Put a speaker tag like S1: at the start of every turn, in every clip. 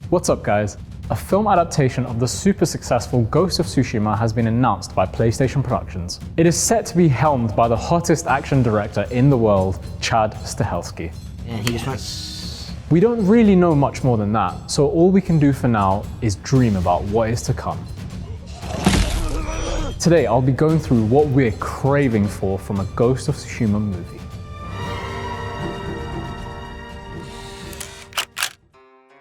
S1: What's up guys? A film adaptation of the super successful Ghost of Tsushima has been announced by PlayStation Productions. It is set to be helmed by the hottest action director in the world, Chad Stahelski.
S2: And he just went...
S1: We don't really know much more than that, so all we can do for now is dream about what is to come. Today I'll be going through what we're craving for from a Ghost of Tsushima movie.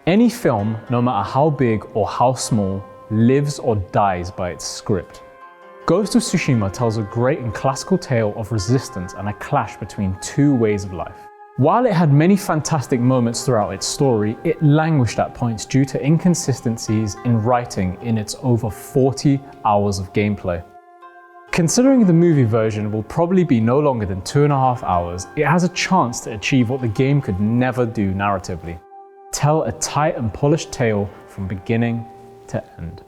S1: Any film, no matter how big or how small, lives or dies by its script. Ghost of Tsushima tells a great and classical tale of resistance and a clash between two ways of life. While it had many fantastic moments throughout its story, it languished at points due to inconsistencies in writing in its over 40 hours of gameplay. Considering the movie version will probably be no longer than 2.5 hours, it has a chance to achieve what the game could never do narratively. Tell a tight and polished tale from beginning to end.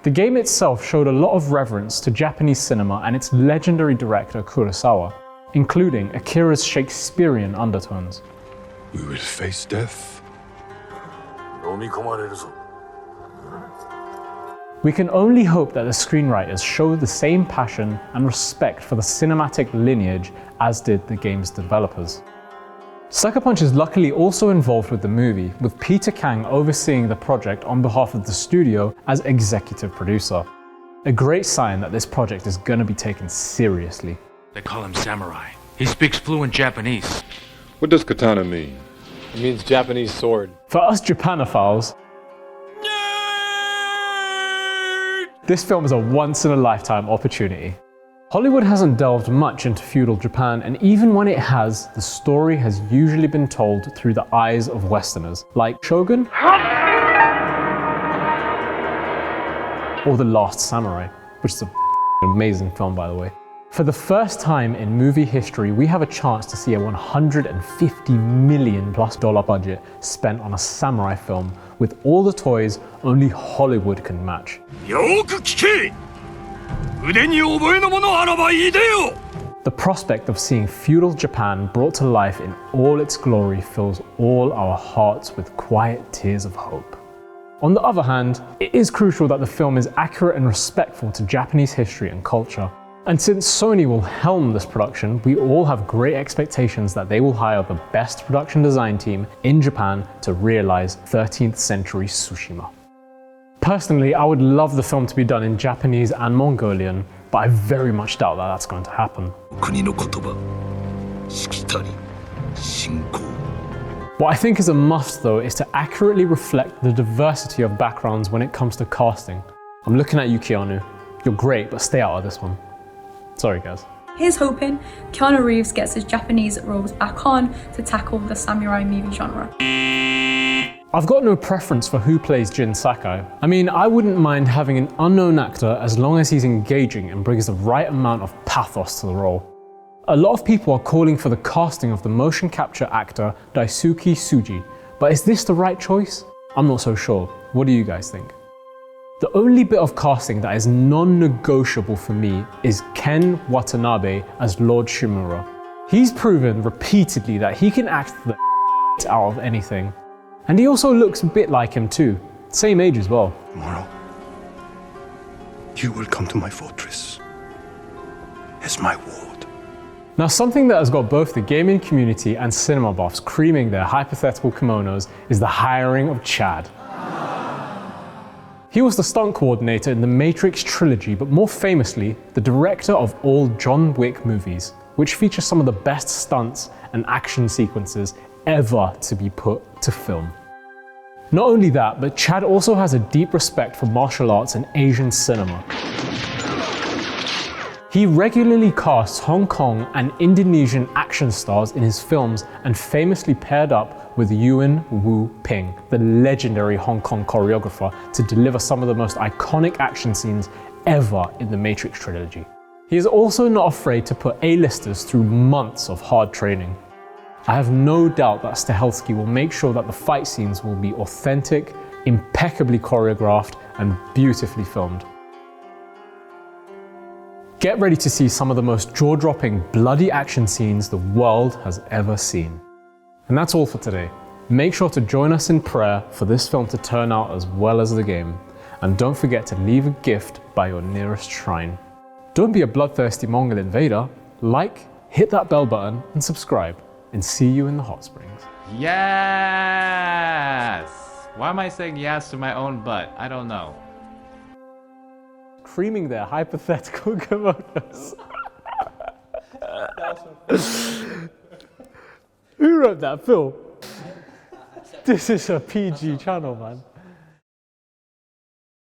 S1: The game itself showed a lot of reverence to Japanese cinema and its legendary director Kurosawa, including Akira's Shakespearean undertones.
S3: We will face death.
S1: We can only hope that the screenwriters show the same passion and respect for the cinematic lineage as did the game's developers. Sucker Punch is luckily also involved with the movie, with Peter Kang overseeing the project on behalf of the studio as executive producer. A great sign that this project is going to be taken seriously.
S4: They call him Samurai. He speaks fluent Japanese.
S3: What does katana mean?
S5: It means Japanese sword.
S1: For us Japanophiles, this film is a once-in-a-lifetime opportunity. Hollywood hasn't delved much into feudal Japan, and even when it has, the story has usually been told through the eyes of Westerners, like Shogun or The Last Samurai, which is an amazing film by the way. For the first time in movie history, we have a chance to see a $150 million+ budget spent on a samurai film with all the toys only Hollywood can match. The prospect of seeing feudal Japan brought to life in all its glory fills all our hearts with quiet tears of hope. On the other hand, it is crucial that the film is accurate and respectful to Japanese history and culture. And since Sony will helm this production, we all have great expectations that they will hire the best production design team in Japan to realize 13th century Tsushima. Personally, I would love the film to be done in Japanese and Mongolian, but I very much doubt that that's going to happen. What I think is a must though is to accurately reflect the diversity of backgrounds when it comes to casting. I'm looking at you, Keanu. You're great, but stay out of this one. Sorry guys.
S6: Here's hoping Keanu Reeves gets his Japanese roles back on to tackle the samurai movie genre.
S1: I've got no preference for who plays Jin Sakai. I mean, I wouldn't mind having an unknown actor as long as he's engaging and brings the right amount of pathos to the role. A lot of people are calling for the casting of the motion capture actor Daisuke Tsuji, but is this the right choice? I'm not so sure. What do you guys think? The only bit of casting that is non-negotiable for me is Ken Watanabe as Lord Shimura. He's proven repeatedly that he can act the out of anything. And he also looks a bit like him too. Same age as well.
S3: Tomorrow, you will come to my fortress as my ward.
S1: Now, something that has got both the gaming community and cinema buffs creaming their hypothetical kimonos is the hiring of Chad. He was the stunt coordinator in the Matrix trilogy, but more famously, the director of all John Wick movies, which feature some of the best stunts and action sequences ever to be put to film. Not only that, but Chad also has a deep respect for martial arts and Asian cinema. He regularly casts Hong Kong and Indonesian action stars in his films and famously paired up with Yuen Wu Ping, the legendary Hong Kong choreographer, to deliver some of the most iconic action scenes ever in the Matrix trilogy. He is also not afraid to put A-listers through months of hard training. I have no doubt that Stahelski will make sure that the fight scenes will be authentic, impeccably choreographed, and beautifully filmed. Get ready to see some of the most jaw-dropping, bloody action scenes the world has ever seen. And that's all for today. Make sure to join us in prayer for this film to turn out as well as the game. And don't forget to leave a gift by your nearest shrine. Don't be a bloodthirsty Mongol invader. Like, hit that bell button, and subscribe. And see you in the hot springs.
S7: Yes! Why am I saying yes to my own butt? I don't know.
S1: Creaming their hypothetical kimonos. Who wrote that, Phil? This is a PG channel, man.